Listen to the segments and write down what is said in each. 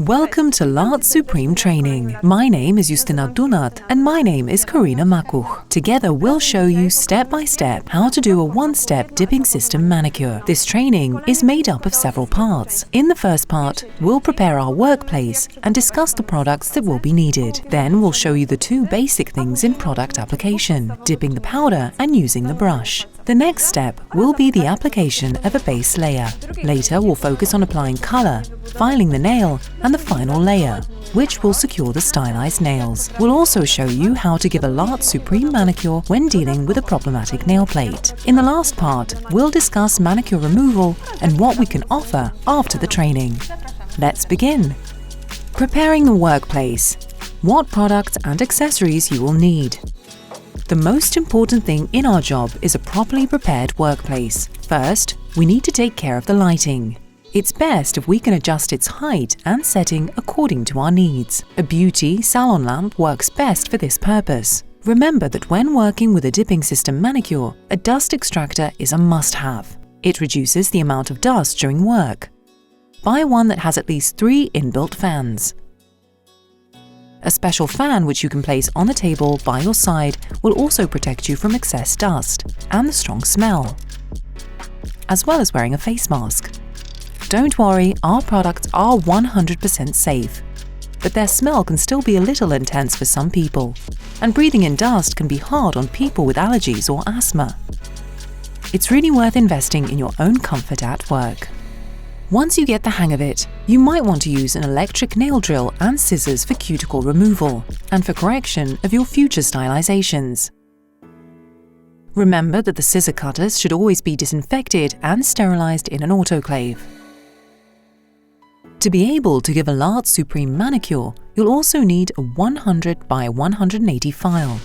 Welcome to LART Supreme training. My name is Justina Dunat and my name is Karina Makuch. Together we'll show you step by step how to do a one-step dipping system manicure. This training is made up of several parts. In the first part, we'll prepare our workplace and discuss the products that will be needed. Then we'll show you the two basic things in product application, dipping the powder and using the brush. The next step will be the application of a base layer. Later we'll focus on applying color, filing the nail and the final layer, which will secure the stylized nails. We'll also show you how to give a LART Supreme manicure when dealing with a problematic nail plate. In the last part, we'll discuss manicure removal and what we can offer after the training. Let's begin. Preparing the workplace. What products and accessories you will need. The most important thing in our job is a properly prepared workplace. First, we need to take care of the lighting. It's best if we can adjust its height and setting according to our needs. A beauty salon lamp works best for this purpose. Remember that when working with a dipping system manicure, a dust extractor is a must-have. It reduces the amount of dust during work. Buy one that has at least 3 inbuilt fans. A special fan which you can place on the table by your side will also protect you from excess dust and the strong smell, as well as wearing a face mask. Don't worry, our products are 100% safe, but their smell can still be a little intense for some people, and breathing in dust can be hard on people with allergies or asthma. It's really worth investing in your own comfort at work. Once you get the hang of it, you might want to use an electric nail drill and scissors for cuticle removal and for correction of your future stylizations. Remember that the scissor cutters should always be disinfected and sterilized in an autoclave. To be able to give a LART Supreme manicure, you'll also need a 100 by 180 file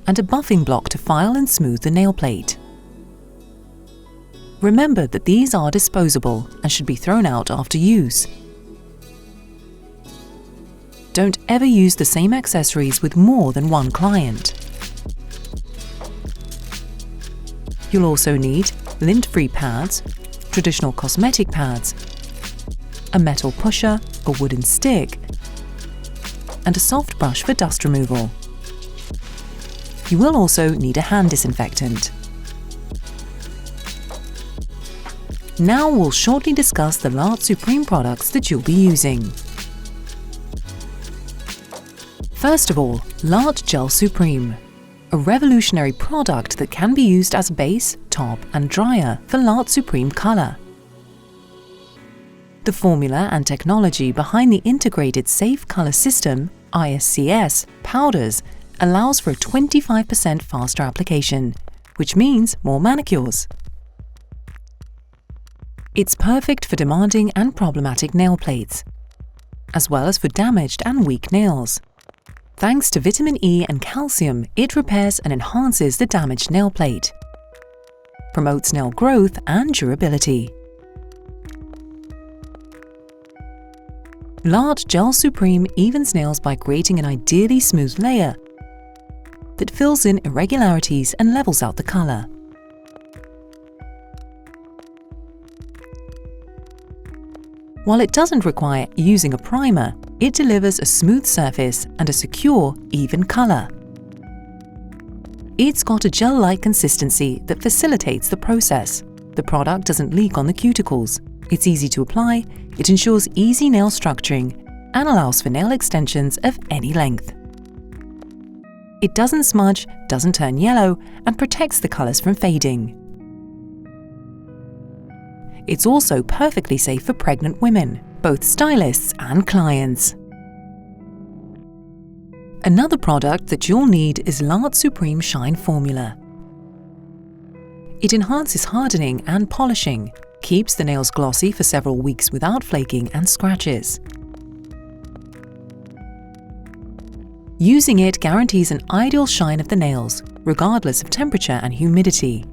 and a buffing block to file and smooth the nail plate. Remember that these are disposable and should be thrown out after use. Don't ever use the same accessories with more than one client. You'll also need lint-free pads, traditional cosmetic pads, a metal pusher, a wooden stick, and a soft brush for dust removal. You will also need a hand disinfectant. Now we'll shortly discuss the LART Supreme products that you'll be using. First of all, LART Gel Supreme, a revolutionary product that can be used as base, top and dryer for LART Supreme color. The formula and technology behind the Integrated Safe Color System (ISCS) powders allows for a 25% faster application, which means more manicures. It's perfect for demanding and problematic nail plates, as well as for damaged and weak nails. Thanks to vitamin E and calcium, it repairs and enhances the damaged nail plate, promotes nail growth and durability. LART Gel Supreme evens nails by creating an ideally smooth layer that fills in irregularities and levels out the color. While it doesn't require using a primer, it delivers a smooth surface and a secure, even color. It's got a gel-like consistency that facilitates the process. The product doesn't leak on the cuticles. It's easy to apply, it ensures easy nail structuring, and allows for nail extensions of any length. It doesn't smudge, doesn't turn yellow, and protects the colors from fading. It's also perfectly safe for pregnant women, both stylists and clients. Another product that you'll need is LART Supreme Shine Formula. It enhances hardening and polishing, keeps the nails glossy for several weeks without flaking and scratches. Using it guarantees an ideal shine of the nails, regardless of temperature and humidity.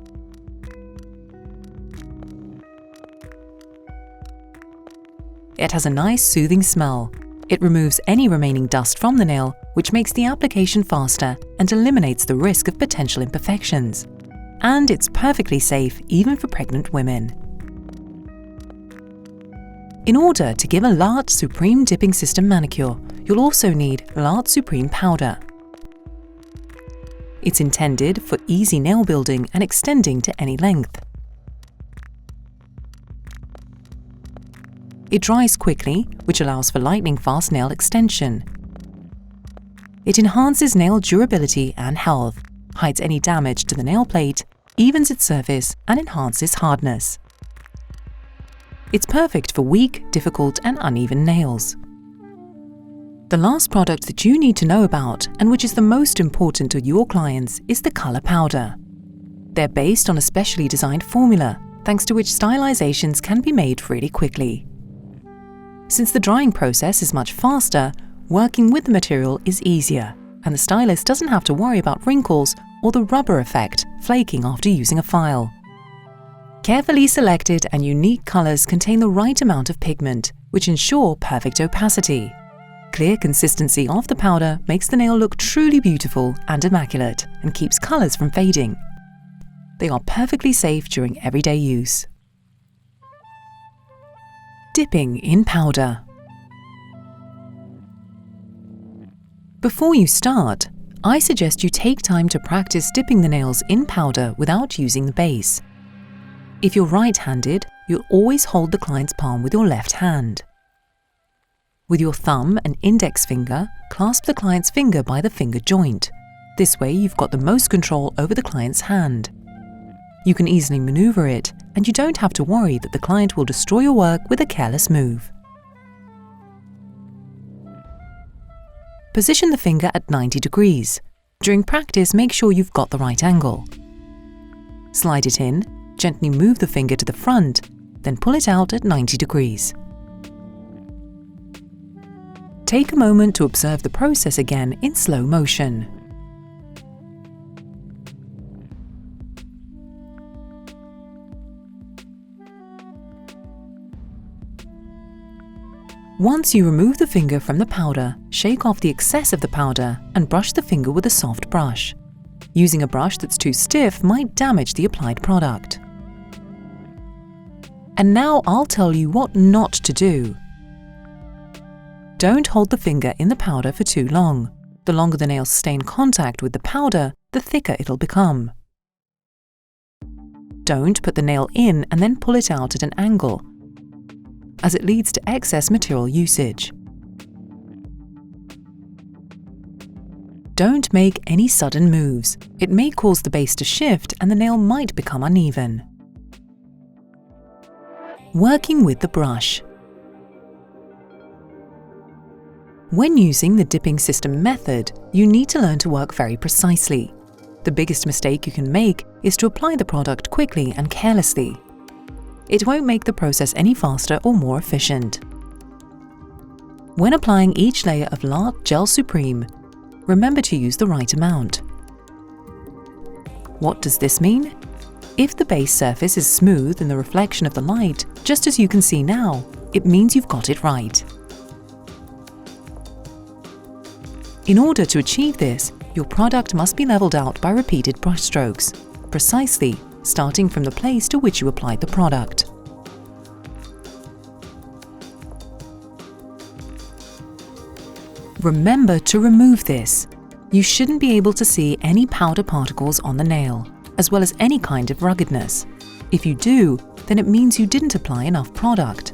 It has a nice soothing smell. It removes any remaining dust from the nail, which makes the application faster and eliminates the risk of potential imperfections. And it's perfectly safe even for pregnant women. In order to give a LART Supreme dipping system manicure, you'll also need LART Supreme powder. It's intended for easy nail building and extending to any length. It dries quickly, which allows for lightning-fast nail extension. It enhances nail durability and health, hides any damage to the nail plate, evens its surface, and enhances hardness. It's perfect for weak, difficult, and uneven nails. The last product that you need to know about, and which is the most important to your clients, is the color powder. They're based on a specially designed formula, thanks to which stylizations can be made really quickly. Since the drying process is much faster, working with the material is easier, and the stylist doesn't have to worry about wrinkles or the rubber effect flaking after using a file. Carefully selected and unique colors contain the right amount of pigment, which ensure perfect opacity. Clear consistency of the powder makes the nail look truly beautiful and immaculate and keeps colors from fading. They are perfectly safe during everyday use. Dipping in powder. Before you start, I suggest you take time to practice dipping the nails in powder without using the base. If you're right-handed, you'll always hold the client's palm with your left hand. With your thumb and index finger, clasp the client's finger by the finger joint. This way you've got the most control over the client's hand. You can easily maneuver it, and you don't have to worry that the client will destroy your work with a careless move. Position the finger at 90 degrees. During practice, make sure you've got the right angle. Slide it in, gently move the finger to the front, then pull it out at 90 degrees. Take a moment to observe the process again in slow motion. Once you remove the finger from the powder, shake off the excess of the powder and brush the finger with a soft brush. Using a brush that's too stiff might damage the applied product. And now I'll tell you what not to do. Don't hold the finger in the powder for too long. The longer the nails stay in contact with the powder, the thicker it'll become. Don't put the nail in and then pull it out at an angle, as it leads to excess material usage. Don't make any sudden moves. It may cause the base to shift and the nail might become uneven. Working with the brush. When using the dipping system method, you need to learn to work very precisely. The biggest mistake you can make is to apply the product quickly and carelessly. It won't make the process any faster or more efficient. When applying each layer of LART Gel Supreme, remember to use the right amount. What does this mean? If the base surface is smooth in the reflection of the light, just as you can see now, it means you've got it right. In order to achieve this, your product must be leveled out by repeated brush strokes, precisely starting from the place to which you applied the product. Remember to remove this. You shouldn't be able to see any powder particles on the nail, as well as any kind of ruggedness. If you do, then it means you didn't apply enough product.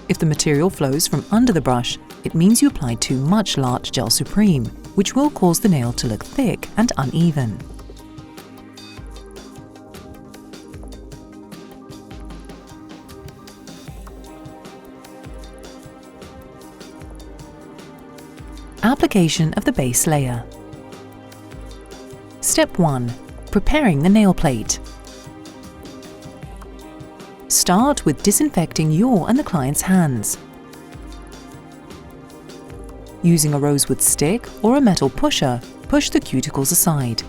If the material flows from under the brush, it means you applied too much LART Gel Supreme, which will cause the nail to look thick and uneven. Application of the base layer. Step 1. Preparing the nail plate. Start with disinfecting your and the client's hands. Using a rosewood stick or a metal pusher, push the cuticles aside.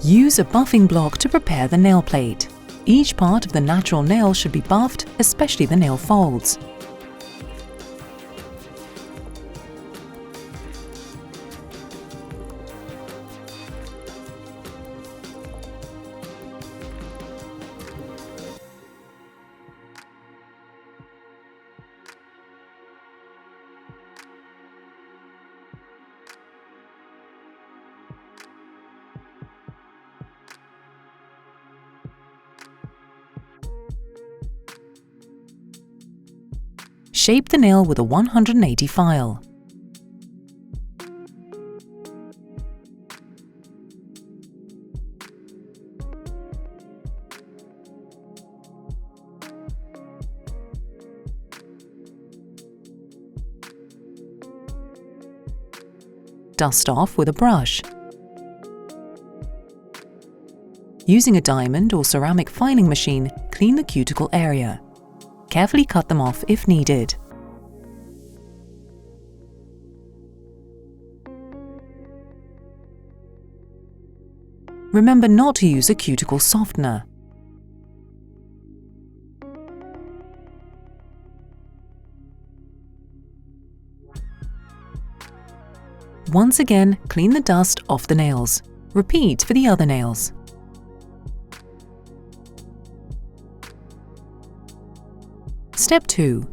Use a buffing block to prepare the nail plate. Each part of the natural nail should be buffed, especially the nail folds. Shape the nail with a 180 file. Dust off with a brush. Using a diamond or ceramic filing machine, clean the cuticle area. Carefully cut them off if needed. Remember not to use a cuticle softener. Once again, clean the dust off the nails. Repeat for the other nails. Step 2.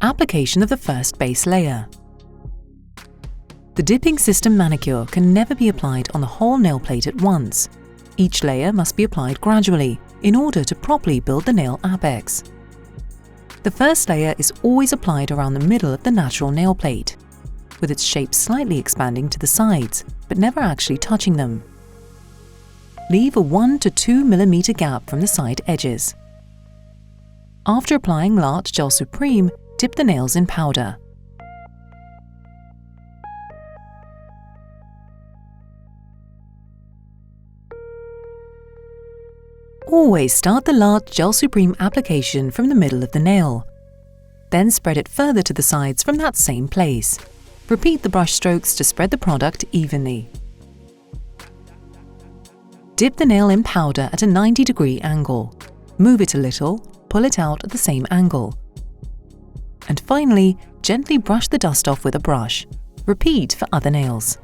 Application of the first base layer. The dipping system manicure can never be applied on the whole nail plate at once. Each layer must be applied gradually in order to properly build the nail apex. The first layer is always applied around the middle of the natural nail plate, with its shape slightly expanding to the sides, but never actually touching them. Leave a 1 to 2 mm gap from the side edges. After applying LART Supreme, dip the nails in powder. Always start the LART Supreme application from the middle of the nail. Then spread it further to the sides from that same place. Repeat the brush strokes to spread the product evenly. Dip the nail in powder at a 90-degree angle. Move it a little, pull it out at the same angle. And finally, gently brush the dust off with a brush. Repeat for other nails.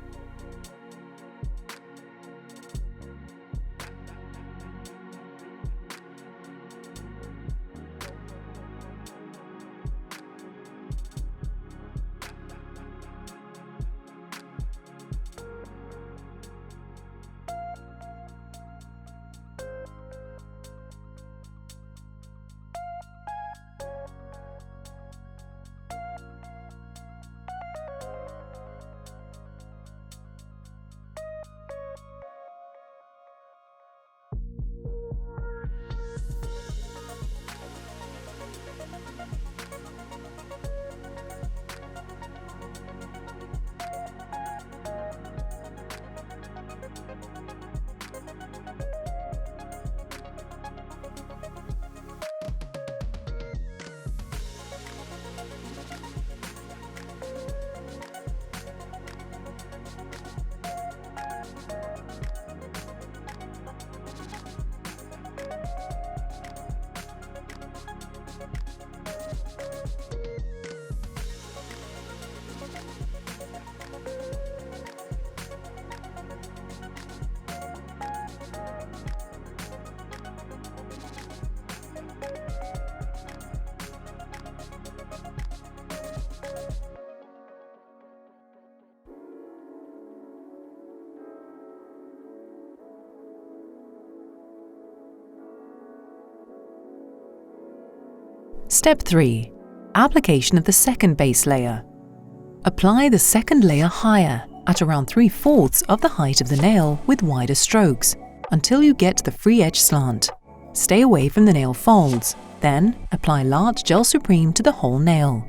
Step 3. Application of the second base layer. Apply the second layer higher, at around 3/4 of the height of the nail with wider strokes, until you get to the free edge slant. Stay away from the nail folds, then apply LART Supreme to the whole nail.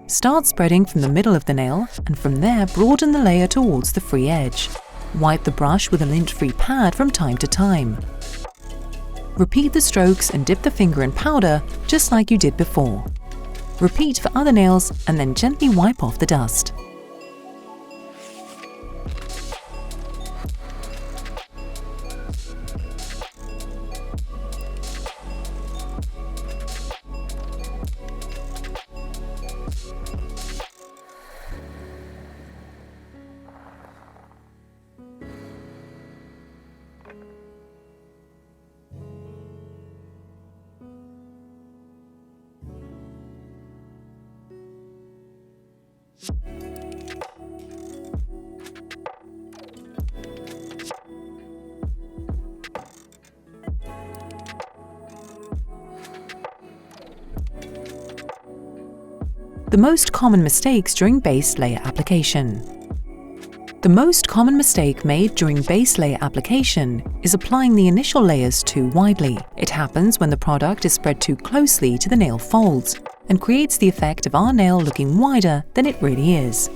Start spreading from the middle of the nail, and from there broaden the layer towards the free edge. Wipe the brush with a lint-free pad from time to time. Repeat the strokes and dip the finger in powder just like you did before. Repeat for other nails and then gently wipe off the dust. The most common mistakes during base layer application. The most common mistake made during base layer application is applying the initial layers too widely. It happens when the product is spread too closely to the nail folds and creates the effect of our nail looking wider than it really is.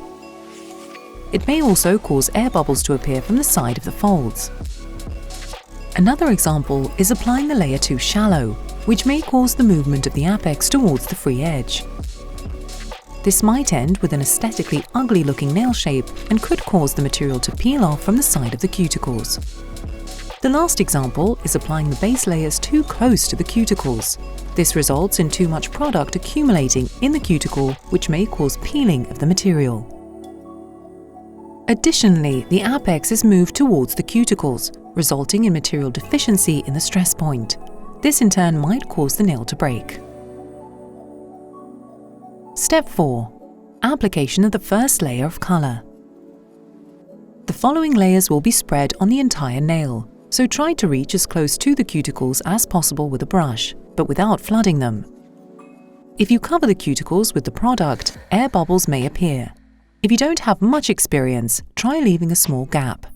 It may also cause air bubbles to appear from the side of the folds. Another example is applying the layer too shallow, which may cause the movement of the apex towards the free edge. This might end with an aesthetically ugly looking nail shape and could cause the material to peel off from the side of the cuticles. The last example is applying the base layers too close to the cuticles. This results in too much product accumulating in the cuticle, which may cause peeling of the material. Additionally, the apex is moved towards the cuticles, resulting in material deficiency in the stress point. This in turn might cause the nail to break. Step 4. Application of the first layer of color. The following layers will be spread on the entire nail, so try to reach as close to the cuticles as possible with a brush, but without flooding them. If you cover the cuticles with the product, air bubbles may appear. If you don't have much experience, try leaving a small gap.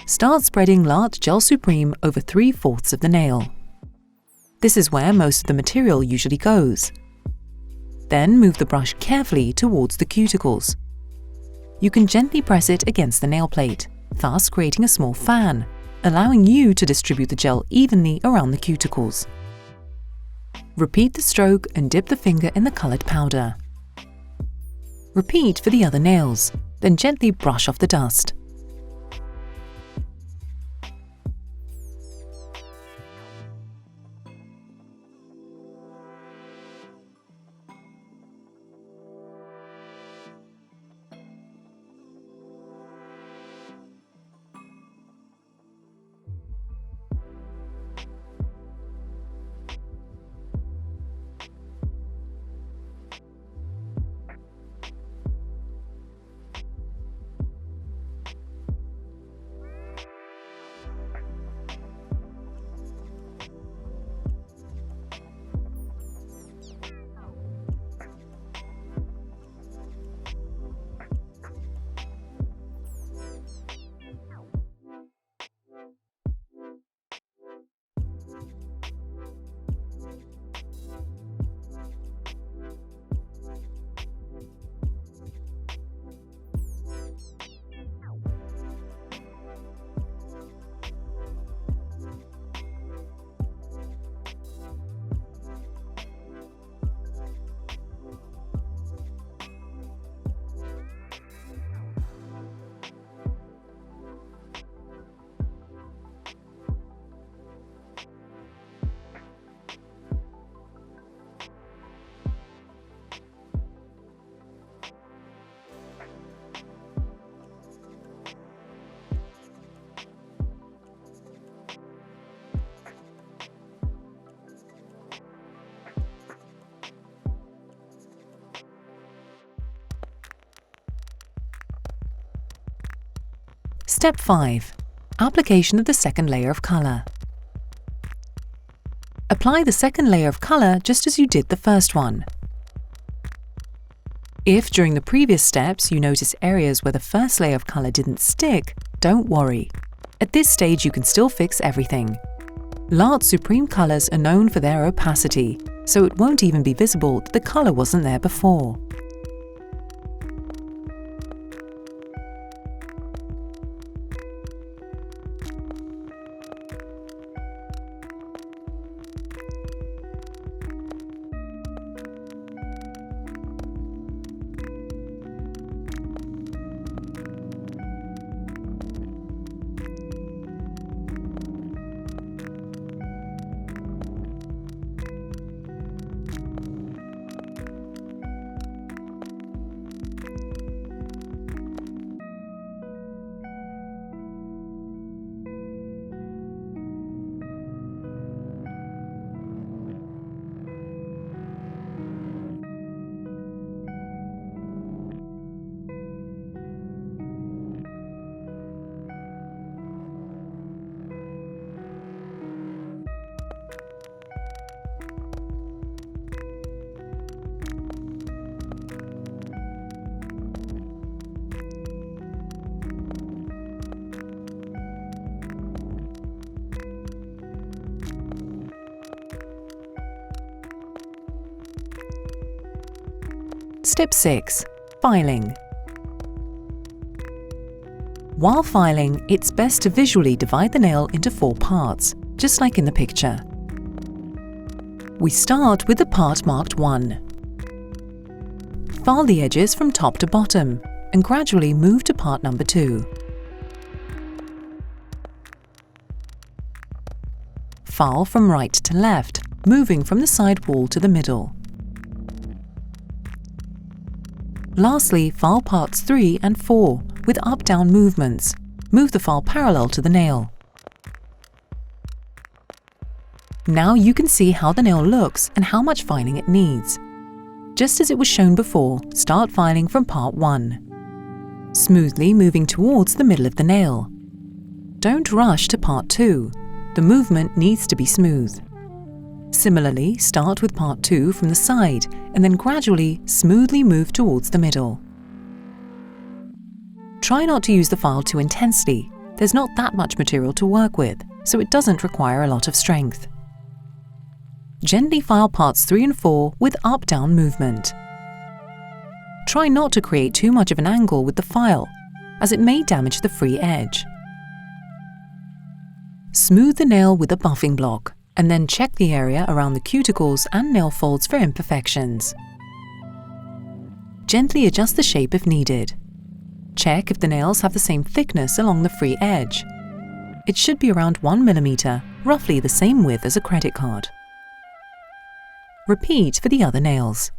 Start spreading LART Gel Supreme over 3/4 of the nail. This is where most of the material usually goes. Then move the brush carefully towards the cuticles. You can gently press it against the nail plate, thus creating a small fan, allowing you to distribute the gel evenly around the cuticles. Repeat the stroke and dip the finger in the colored powder. Repeat for the other nails, then gently brush off the dust. Step 5. Application of the second layer of color. Apply the second layer of color just as you did the first one. If during the previous steps you notice areas where the first layer of color didn't stick, don't worry. At this stage you can still fix everything. LART Supreme colors are known for their opacity, so it won't even be visible that the color wasn't there before. Step 6. Filing. While filing, it's best to visually divide the nail into 4 parts, just like in the picture. We start with the part marked 1. File the edges from top to bottom and gradually move to part number 2. File from right to left, moving from the side wall to the middle. Lastly, file parts 3 and 4 with up-down movements. Move the file parallel to the nail. Now you can see how the nail looks and how much filing it needs. Just as it was shown before, start filing from part 1. Smoothly moving towards the middle of the nail. Don't rush to part 2. The movement needs to be smooth. Similarly, start with part 2 from the side and then gradually, smoothly move towards the middle. Try not to use the file too intensely. There's not that much material to work with, so it doesn't require a lot of strength. Gently file parts 3 and 4 with up-down movement. Try not to create too much of an angle with the file, as it may damage the free edge. Smooth the nail with a buffing block, and then check the area around the cuticles and nail folds for imperfections. Gently adjust the shape if needed. Check if the nails have the same thickness along the free edge. It should be around 1 mm, roughly the same width as a credit card. Repeat for the other nails.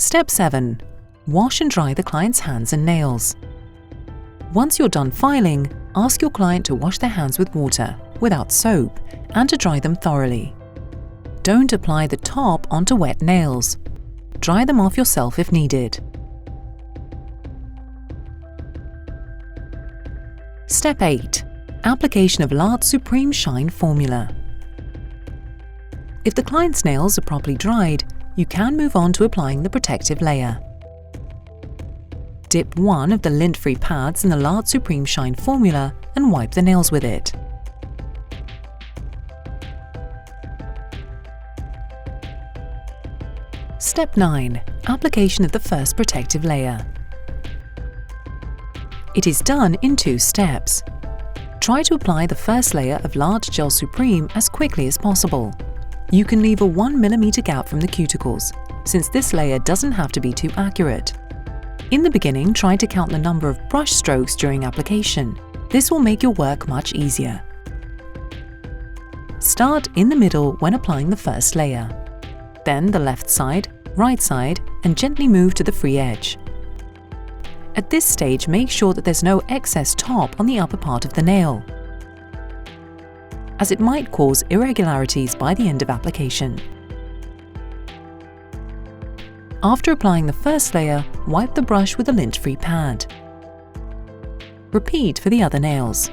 Step 7. Wash and dry the client's hands and nails. Once you're done filing, ask your client to wash their hands with water, without soap, and to dry them thoroughly. Don't apply the top onto wet nails. Dry them off yourself if needed. Step 8. Application of LART Supreme Shine Formula. If the client's nails are properly dried, you can move on to applying the protective layer. Dip one of the lint-free pads in the LART Supreme Shine Formula and wipe the nails with it. Step 9. Application of the first protective layer. It is done in 2 steps. Try to apply the first layer of LART Gel Supreme as quickly as possible. You can leave a 1mm gap from the cuticles, since this layer doesn't have to be too accurate. In the beginning, try to count the number of brush strokes during application. This will make your work much easier. Start in the middle when applying the first layer. Then the left side, right side, and gently move to the free edge. At this stage, make sure that there's no excess top on the upper part of the nail, as it might cause irregularities by the end of application. After applying the first layer, wipe the brush with a lint-free pad. Repeat for the other nails.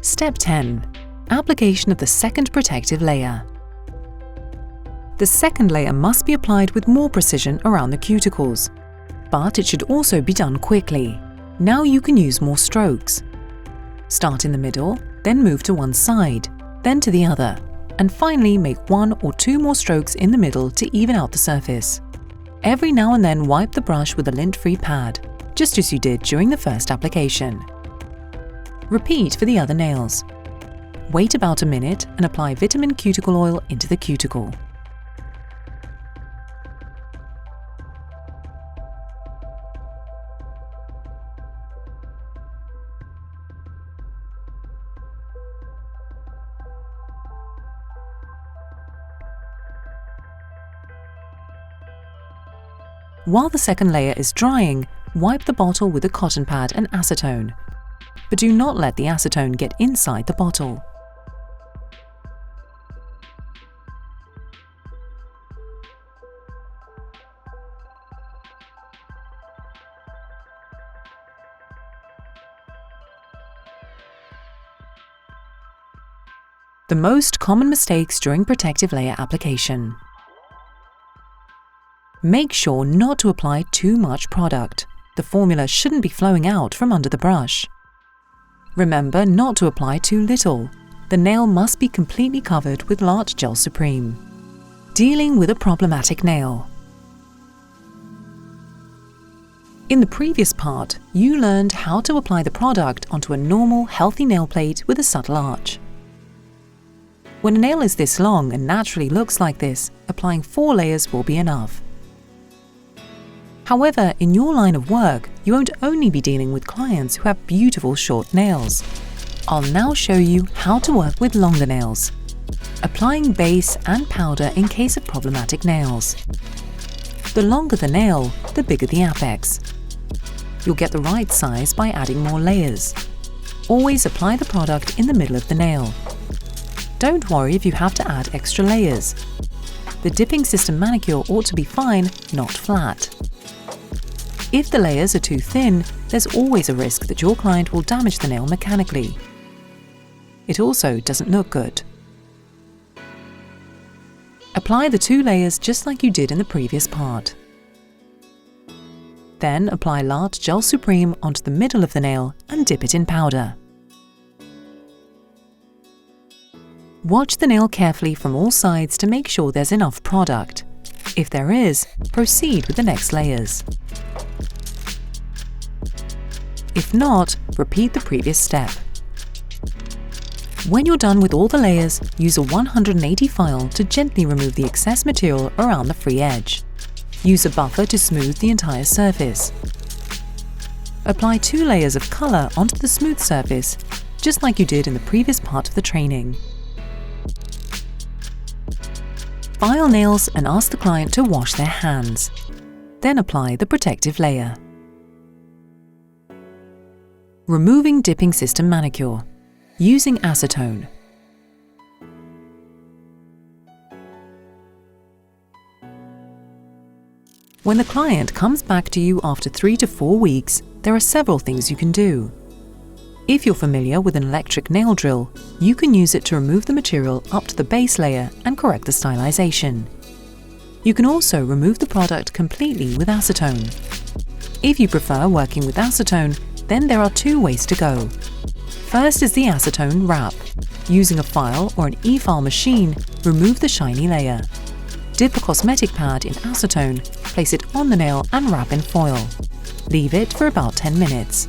Step 10. Application of the second protective layer. The second layer must be applied with more precision around the cuticles, but it should also be done quickly. Now you can use more strokes. Start in the middle, then move to one side, then to the other, and finally make 1 or 2 more strokes in the middle to even out the surface. Every now and then wipe the brush with a lint-free pad, just as you did during the first application. Repeat for the other nails. Wait about a minute and apply vitamin cuticle oil into the cuticle. While the second layer is drying, wipe the bottle with a cotton pad and acetone, but do not let the acetone get inside the bottle. The most common mistakes during protective layer application. Make sure not to apply too much product. The formula shouldn't be flowing out from under the brush. Remember not to apply too little. The nail must be completely covered with LART Gel Supreme. Dealing with a problematic nail. In the previous part, you learned how to apply the product onto a normal, healthy nail plate with a subtle arch. When a nail is this long and naturally looks like this, applying 4 layers will be enough. However, in your line of work, you won't only be dealing with clients who have beautiful short nails. I'll now show you how to work with longer nails, applying base and powder in case of problematic nails. The longer the nail, the bigger the apex. You'll get the right size by adding more layers. Always apply the product in the middle of the nail. Don't worry if you have to add extra layers. The dipping system manicure ought to be fine, not flat. If the layers are too thin, there's always a risk that your client will damage the nail mechanically. It also doesn't look good. Apply the 2 layers just like you did in the previous part. Then apply LART Gel Supreme onto the middle of the nail and dip it in powder. Watch the nail carefully from all sides to make sure there's enough product. If there is, proceed with the next layers. If not, repeat the previous step. When you're done with all the layers, use a 180 file to gently remove the excess material around the free edge. Use a buffer to smooth the entire surface. Apply 2 layers of color onto the smooth surface, just like you did in the previous part of the training. File nails and ask the client to wash their hands. Then apply the protective layer. Removing dipping system manicure. Using acetone. When the client comes back to you after 3 to 4 weeks, there are several things you can do. If you're familiar with an electric nail drill, you can use it to remove the material up to the base layer and correct the stylization. You can also remove the product completely with acetone. If you prefer working with acetone, then there are 2 ways to go. First is the acetone wrap. Using a file or an e-file machine, remove the shiny layer. Dip a cosmetic pad in acetone, place it on the nail and wrap in foil. Leave it for about 10 minutes.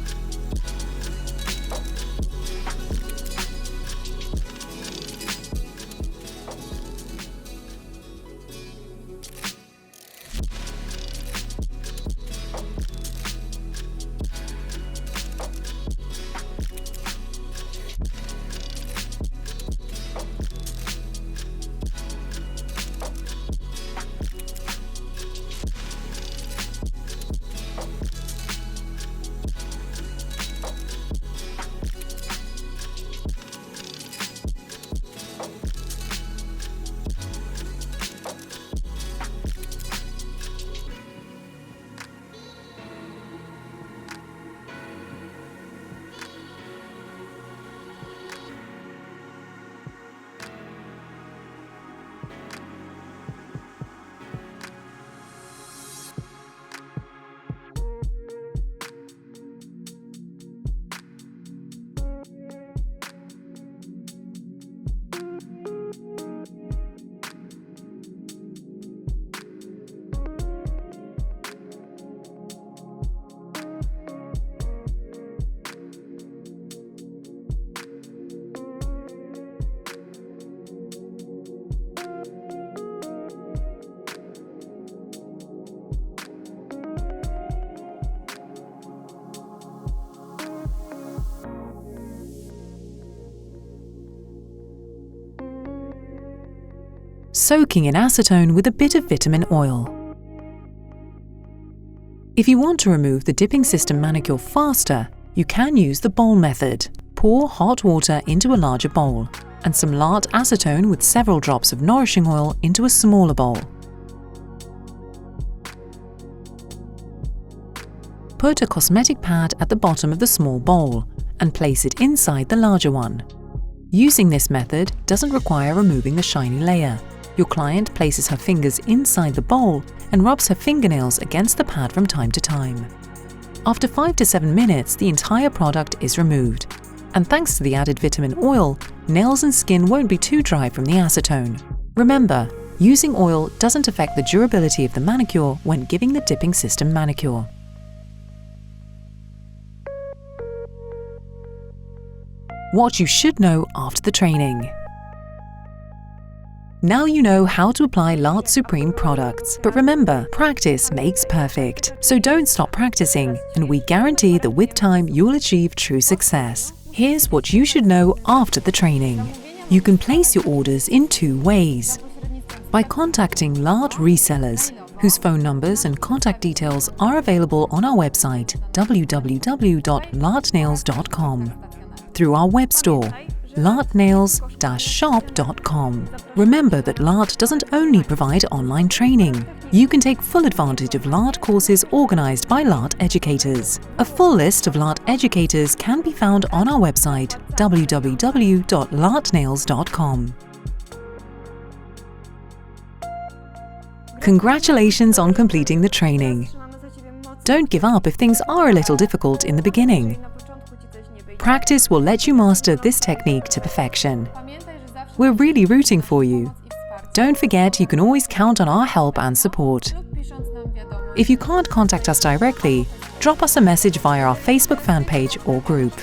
Soaking in acetone with a bit of vitamin oil. If you want to remove the dipping system manicure faster, you can use the bowl method. Pour hot water into a larger bowl and some LART acetone with several drops of nourishing oil into a smaller bowl. Put a cosmetic pad at the bottom of the small bowl and place it inside the larger one. Using this method doesn't require removing the shiny layer. Your client places her fingers inside the bowl and rubs her fingernails against the pad from time to time. After 5 to 7 minutes, the entire product is removed. And thanks to the added vitamin oil, nails and skin won't be too dry from the acetone. Remember, using oil doesn't affect the durability of the manicure when giving the dipping system manicure. What you should know after the training. Now you know how to apply LART Supreme products, but remember, practice makes perfect. So don't stop practicing, and we guarantee that with time you'll achieve true success. Here's what you should know after the training. You can place your orders in 2 ways. By contacting LART resellers, whose phone numbers and contact details are available on our website www.lartnails.com. Through our web store, lartnails-shop.com. Remember that LART doesn't only provide online training. You can take full advantage of LART courses organized by LART educators. A full list of LART educators can be found on our website www.lartnails.com. Congratulations on completing the training. Don't give up if things are a little difficult in the beginning. Practice will let you master this technique to perfection. We're really rooting for you. Don't forget you can always count on our help and support. If you can't contact us directly, drop us a message via our Facebook fan page or group.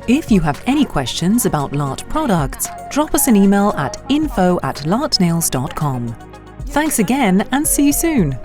If you have any questions about LART products, drop us an email at info@lartnails.com. Thanks again and see you soon!